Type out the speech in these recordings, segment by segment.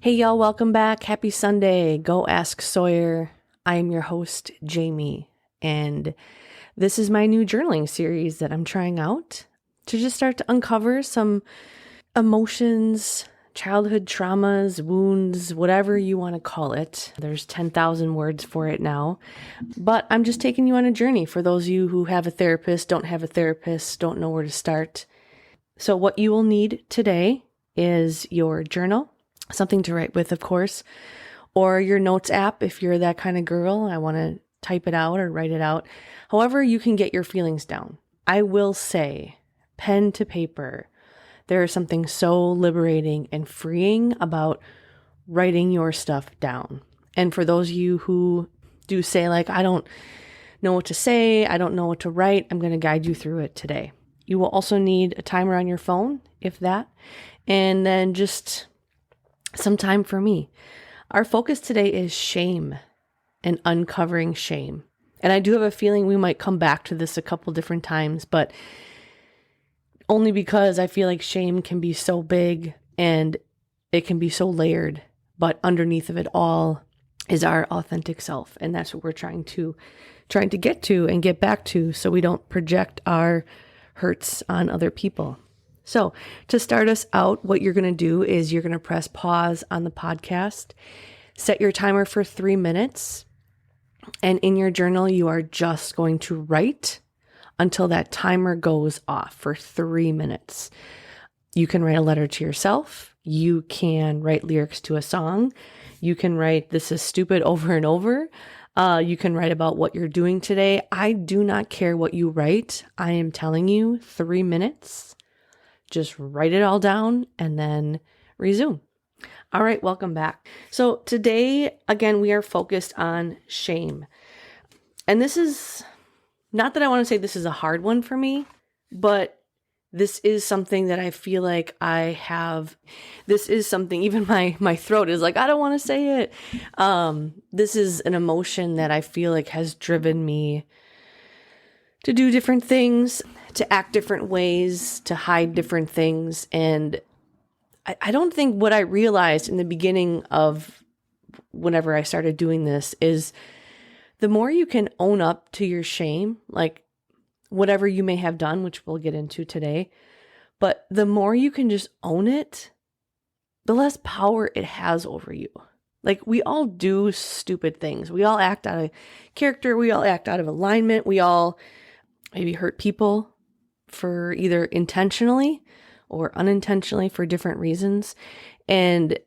Hey y'all, welcome back. Happy Sunday. Go Ask Sawyer. I am your host, Jamie, and this is my new journaling series that I'm trying out to just start to uncover some emotions, childhood traumas, wounds, whatever you want to call it. There's 10,000 words for it now, but I'm just taking you on a journey for those of you who have a therapist, don't have a therapist, don't know where to start. So what you will need today is your journal, something to write with, of course, or your notes app if you're that kind of girl. I want to type it out or write it out. However, you can get your feelings down. I will say, pen to paper, there is something so liberating and freeing about writing your stuff down. And for those of you who do say, like, I don't know what to say, I don't know what to write, I'm going to guide you through it today. You will also need a timer on your phone, if that, and then just some time for me. Our focus today is shame and uncovering shame. And I do have a feeling we might come back to this a couple different times, but only because I feel like shame can be so big and it can be so layered, but underneath of it all is our authentic self. And that's what we're trying to get to and get back to, so we don't project our hurts on other people. So to start us out, what you're going to do is you're going to press pause on the podcast, set your timer for 3 minutes, and in your journal, you are just going to write until that timer goes off for 3 minutes. You can write a letter to yourself. You can write lyrics to a song. You can write, "This is stupid," over and over. You can write about what you're doing today. I do not care what you write. I am telling you, 3 minutes. Just write it all down and then resume. All right, welcome back. So today, again, we are focused on shame. And this is not that I want to say this is a hard one for me, but this is something that I feel like this is something, even my throat is like, I don't want to say it. This is an emotion that I feel like has driven me to do different things, to act different ways, to hide different things. And I don't think what I realized in the beginning of whenever I started doing this is the more you can own up to your shame, like whatever you may have done, which we'll get into today, but the more you can just own it, the less power it has over you. Like, we all do stupid things. We all act out of character. We all act out of alignment. We all maybe hurt people for either intentionally or unintentionally for different reasons. And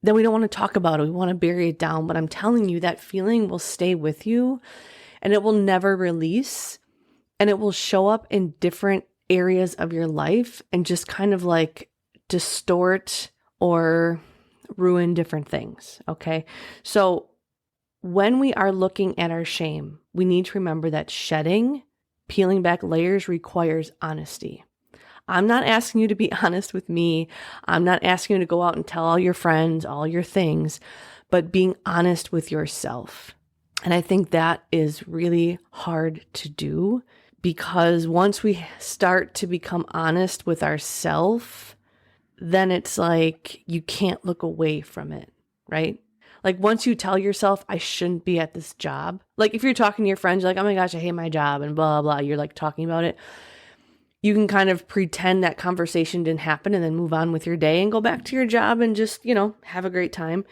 then we don't want to talk about it. We want to bury it down. But I'm telling you, that feeling will stay with you and it will never release. And it will show up in different areas of your life and just kind of like distort or ruin different things. Okay. So when we are looking at our shame, we need to remember that peeling back layers requires honesty. I'm not asking you to be honest with me. I'm not asking you to go out and tell all your friends, all your things, but being honest with yourself. And I think that is really hard to do, because once we start to become honest with ourselves, then it's like you can't look away from it, right? Like, once you tell yourself, I shouldn't be at this job. Like, if you're talking to your friends, you're like, oh my gosh, I hate my job and blah, blah, blah. You're like talking about it. You can kind of pretend that conversation didn't happen and then move on with your day and go back to your job and just, have a great time.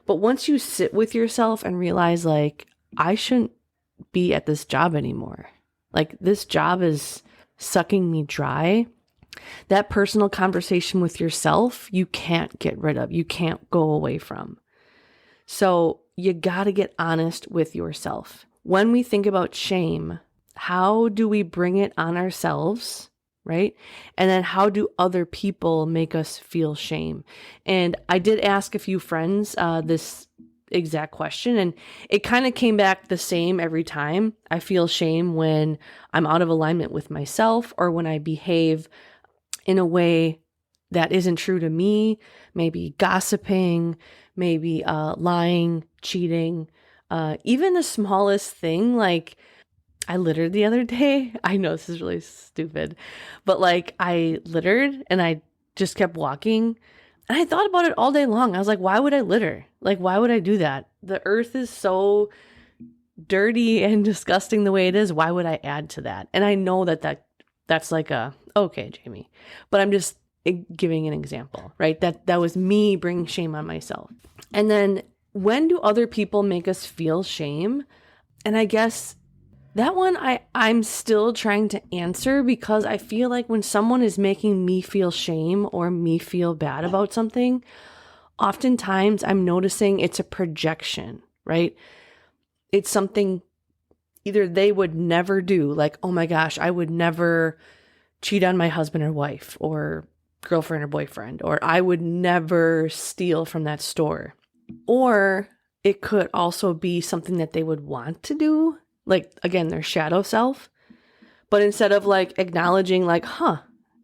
But once you sit with yourself and realize, like, I shouldn't be at this job anymore. Like, this job is sucking me dry. That personal conversation with yourself, you can't get rid of. You can't go away from. So you got to get honest with yourself. When we think about shame, how do we bring it on ourselves, right? And then how do other people make us feel shame? And I did ask a few friends this exact question, and it kind of came back the same every time. I feel shame when I'm out of alignment with myself, or when I behave in a way that isn't true to me, maybe gossiping, maybe lying, cheating, even the smallest thing. Like, I littered the other day. I know this is really stupid, but like, I littered and I just kept walking And I thought about it all day long. I was like, why would I litter? Like, why would I do that? The earth is so dirty and disgusting the way it is. Why would I add to that? And I know that's like okay, Jamie, but I'm just giving an example, right? That was me bringing shame on myself. And then when do other people make us feel shame? And I guess that one I'm still trying to answer, because I feel like when someone is making me feel shame or me feel bad about something, oftentimes I'm noticing it's a projection, right? It's something either they would never do, like, oh my gosh, I would never cheat on my husband or wife or girlfriend or boyfriend, or I would never steal from that store. Or it could also be something that they would want to do, like, again, their shadow self. But instead of like acknowledging like,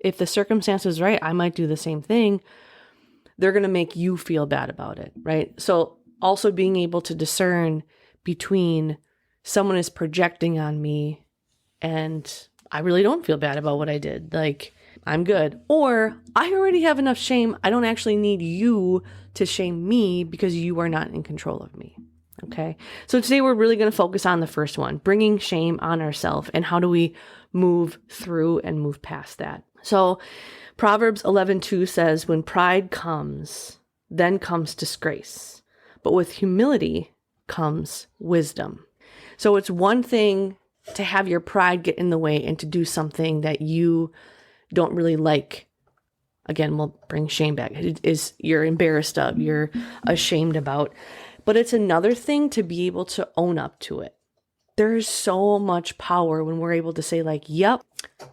if the circumstance is right, I might do the same thing, they're going to make you feel bad about it, right? So also being able to discern between someone is projecting on me and I really don't feel bad about what I did. Like, I'm good. Or I already have enough shame. I don't actually need you to shame me because you are not in control of me. Okay. So today we're really going to focus on the first one, bringing shame on ourselves, and how do we move through and move past that. So Proverbs 11:2 says, when pride comes, then comes disgrace, but with humility comes wisdom. So it's one thing to have your pride get in the way and to do something that you don't really like. Again, we'll bring shame back. It is you're embarrassed of, you're ashamed about. But it's another thing to be able to own up to it. There's so much power when we're able to say like, yep,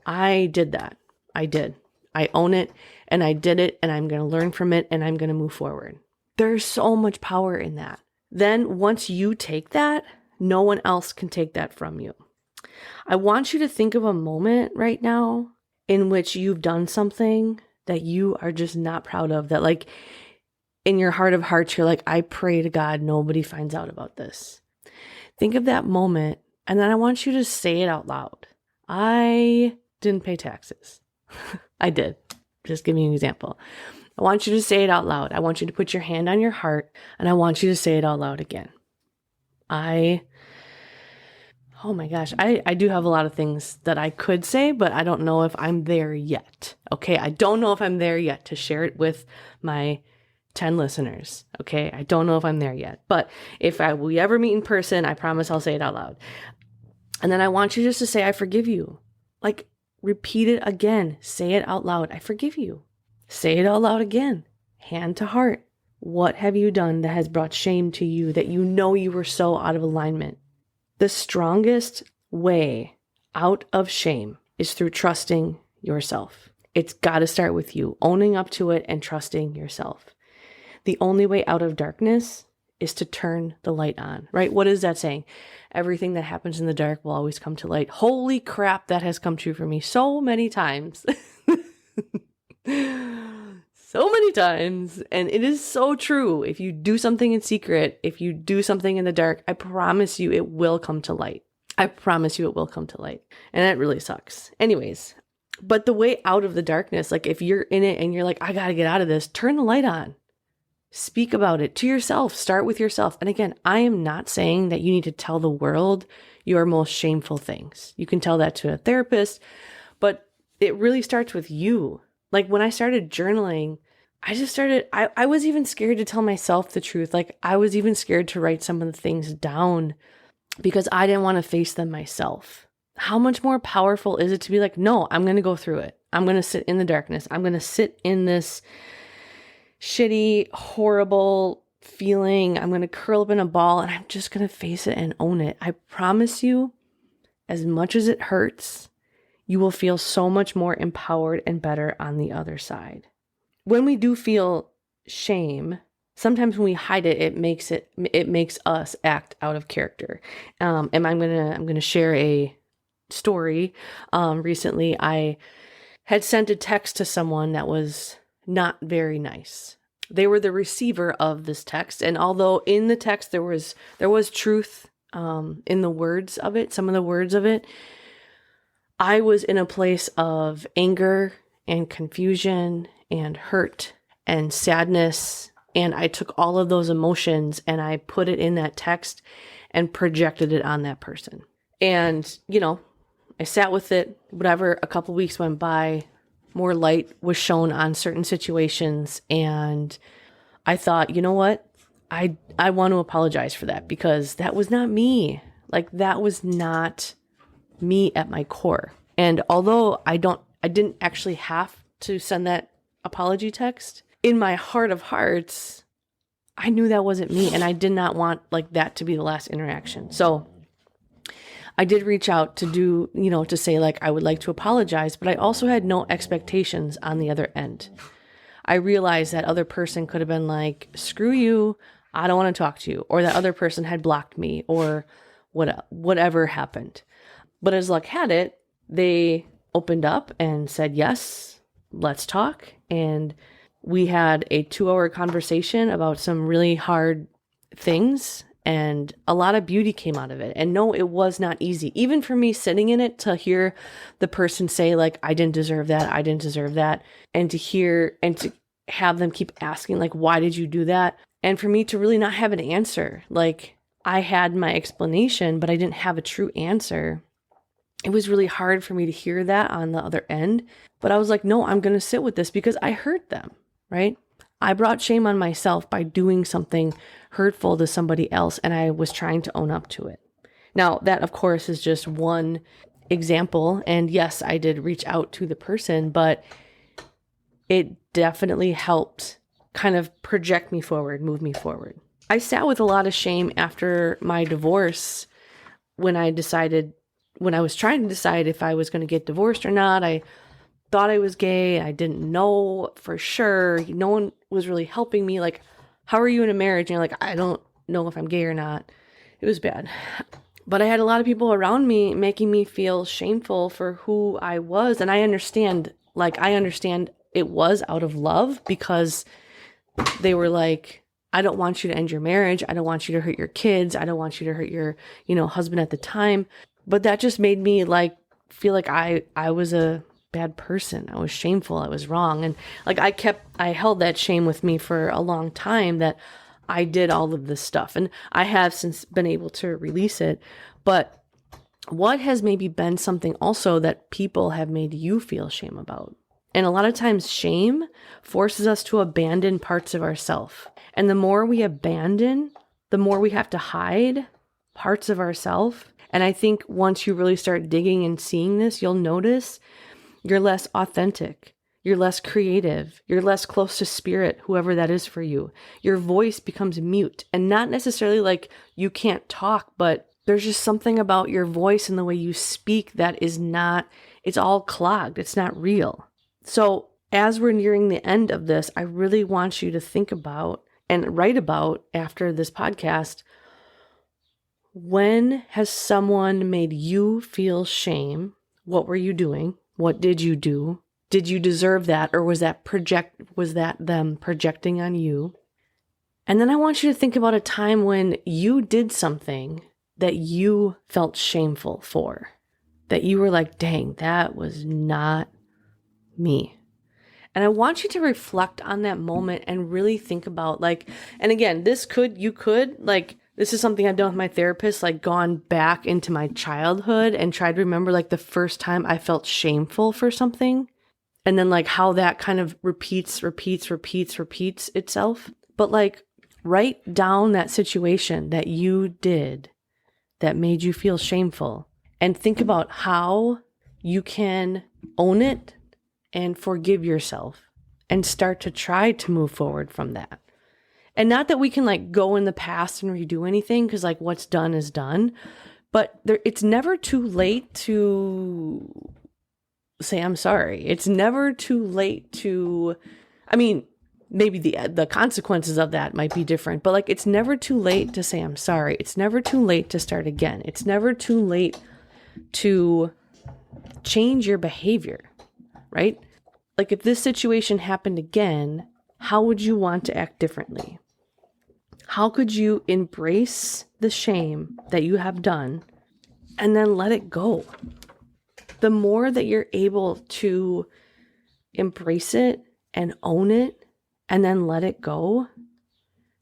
I did that. I did. I own it and I did it and I'm going to learn from it and I'm going to move forward. There's so much power in that. Then once you take that, no one else can take that from you. I want you to think of a moment right now in which you've done something that you are just not proud of, that like in your heart of hearts, you're like, I pray to God nobody finds out about this. Think of that moment, and then I want you to say it out loud. I didn't pay taxes. I did. Just give me an example. I want you to say it out loud. I want you to put your hand on your heart, and I want you to say it out loud again. Oh my gosh, I do have a lot of things that I could say, but I don't know if I'm there yet. Okay, I don't know if I'm there yet to share it with my 10 listeners. Okay, I don't know if I'm there yet, but if we ever meet in person, I promise I'll say it out loud. And then I want you just to say, I forgive you. Like, repeat it again. Say it out loud. I forgive you. Say it out loud again. Hand to heart. What have you done that has brought shame to you, that you know you were so out of alignment? The strongest way out of shame is through trusting yourself. It's got to start with you, owning up to it and trusting yourself. The only way out of darkness is to turn the light on, right? What is that saying? Everything that happens in the dark will always come to light. Holy crap, that has come true for me so many times. So many times. And it is so true. If you do something in secret, if you do something in the dark, I promise you it will come to light. I promise you it will come to light. And that really sucks. Anyways, but the way out of the darkness, like if you're in it and you're like, I got to get out of this, turn the light on. Speak about it to yourself. Start with yourself. And again, I am not saying that you need to tell the world your most shameful things. You can tell that to a therapist, but it really starts with you. Like when I started journaling, I was even scared to tell myself the truth. Like I was even scared to write some of the things down because I didn't want to face them myself. How much more powerful is it to be like, no, I'm going to go through it. I'm going to sit in the darkness. I'm going to sit in this shitty, horrible feeling. I'm going to curl up in a ball and I'm just going to face it and own it. I promise you, as much as it hurts, you will feel so much more empowered and better on the other side. When we do feel shame, sometimes when we hide it, it makes us act out of character. And I'm gonna share a story. Recently, I had sent a text to someone that was not very nice. They were the receiver of this text, and although in the text there was truth in the words of it, some of the words of it, I was in a place of anger and confusion and hurt and sadness. And I took all of those emotions and I put it in that text and projected it on that person. And, I sat with it, whatever, a couple weeks went by, more light was shown on certain situations. And I thought, you know what? I want to apologize for that because that was not me. Like that was not me at my core. And although I didn't actually have to send that apology text, in my heart of hearts, I knew that wasn't me. And I did not want like that to be the last interaction. So I did reach out to do, to say like, I would like to apologize, but I also had no expectations on the other end. I realized that other person could have been like, screw you, I don't want to talk to you. Or that other person had blocked me or whatever happened. But as luck had it, they opened up and said, yes, let's talk. And we had a 2-hour conversation about some really hard things. And a lot of beauty came out of it. And no, it was not easy. Even for me sitting in it to hear the person say like, I didn't deserve that. I didn't deserve that. And to hear and to have them keep asking like, why did you do that? And for me to really not have an answer. Like I had my explanation, but I didn't have a true answer. It was really hard for me to hear that on the other end. But I was like, no, I'm going to sit with this because I hurt them, right? I brought shame on myself by doing something hurtful to somebody else, and I was trying to own up to it. Now, that, of course, is just one example. And yes, I did reach out to the person, but it definitely helped kind of project me forward, move me forward. I sat with a lot of shame after my divorce when I was trying to decide if I was going to get divorced or not. I thought I was gay. I didn't know for sure. No one was really helping me. Like, how are you in a marriage? And you're like, I don't know if I'm gay or not. It was bad. But I had a lot of people around me making me feel shameful for who I was. And I understand it was out of love because they were like, I don't want you to end your marriage. I don't want you to hurt your kids. I don't want you to hurt your, husband at the time. But that just made me like feel like I was a bad person. I was shameful. I was wrong. And like I held that shame with me for a long time that I did all of this stuff. And I have since been able to release it. But what has maybe been something also that people have made you feel shame about? And a lot of times shame forces us to abandon parts of ourselves. And the more we abandon, the more we have to hide parts of ourselves. And I think once you really start digging and seeing this, you'll notice you're less authentic. You're less creative. You're less close to spirit, whoever that is for you. Your voice becomes mute, and not necessarily like you can't talk, but there's just something about your voice and the way you speak that is not, it's all clogged. It's not real. So as we're nearing the end of this, I really want you to think about and write about after this podcast, when has someone made you feel shame? What were you doing? What did you do? Did you deserve that? Or was that them projecting on you? And then I want you to think about a time when you did something that you felt shameful for, that you were like, dang, that was not me. And I want you to reflect on that moment and really think about and again, this is something I've done with my therapist, gone back into my childhood and tried to remember the first time I felt shameful for something. And then how that kind of repeats itself. But write down that situation that you did that made you feel shameful and think about how you can own it and forgive yourself and start to try to move forward from that. And not that we can go in the past and redo anything, because what's done is done, but it's never too late to say, I'm sorry. It's never too late to, maybe the consequences of that might be different, but it's never too late to say, I'm sorry. It's never too late to start again. It's never too late to change your behavior, right? If this situation happened again, how would you want to act differently? How could you embrace the shame that you have done and then let it go? The more that you're able to embrace it and own it and then let it go,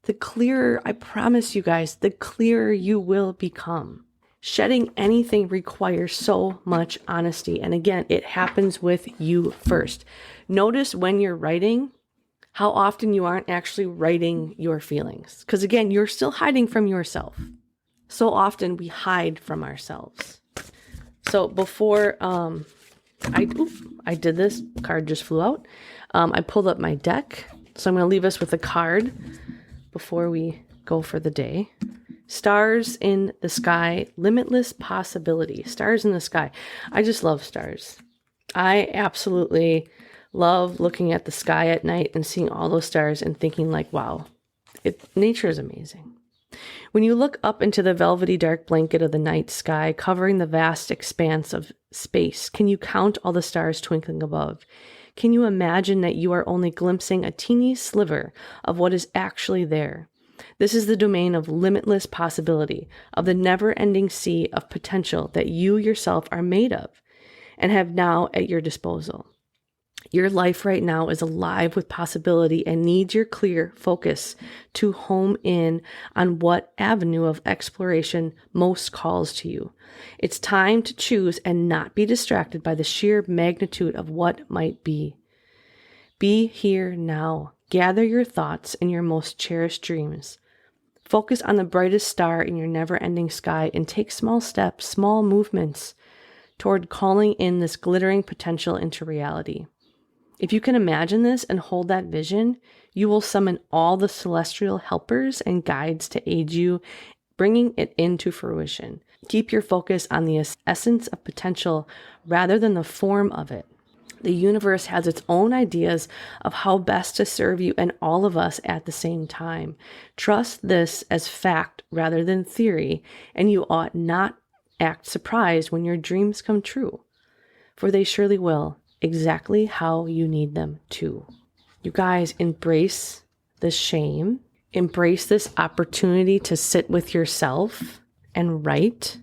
the clearer, I promise you guys, the clearer you will become. Shedding anything requires so much honesty. And again, it happens with you first. Notice when you're writing, how often you aren't actually writing your feelings. Because again, you're still hiding from yourself. So often we hide from ourselves. So before I did this, card just flew out. I pulled up my deck. So I'm going to leave us with a card before we go for the day. Stars in the sky, limitless possibility. Stars in the sky. I just love stars. I absolutely love looking at the sky at night and seeing all those stars and thinking like, wow, nature is amazing. When you look up into the velvety dark blanket of the night sky covering the vast expanse of space, can you count all the stars twinkling above? Can you imagine that you are only glimpsing a teeny sliver of what is actually there? This is the domain of limitless possibility, of the never-ending sea of potential that you yourself are made of and have now at your disposal. Your life right now is alive with possibility and needs your clear focus to home in on what avenue of exploration most calls to you. It's time to choose and not be distracted by the sheer magnitude of what might be. Be here now. Gather your thoughts and your most cherished dreams. Focus on the brightest star in your never-ending sky and take small steps, small movements toward calling in this glittering potential into reality. If you can imagine this and hold that vision, you will summon all the celestial helpers and guides to aid you, bringing it into fruition. Keep your focus on the essence of potential rather than the form of it. The universe has its own ideas of how best to serve you and all of us at the same time. Trust this as fact rather than theory, and you ought not act surprised when your dreams come true, for they surely will, exactly how you need them to. You guys, embrace the shame, embrace this opportunity to sit with yourself and write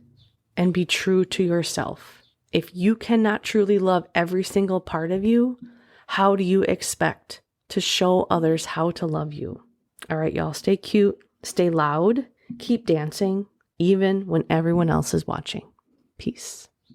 and be true to yourself. If you cannot truly love every single part of you, how do you expect to show others how to love you? All right, y'all, stay cute, stay loud, keep dancing, even when everyone else is watching. Peace.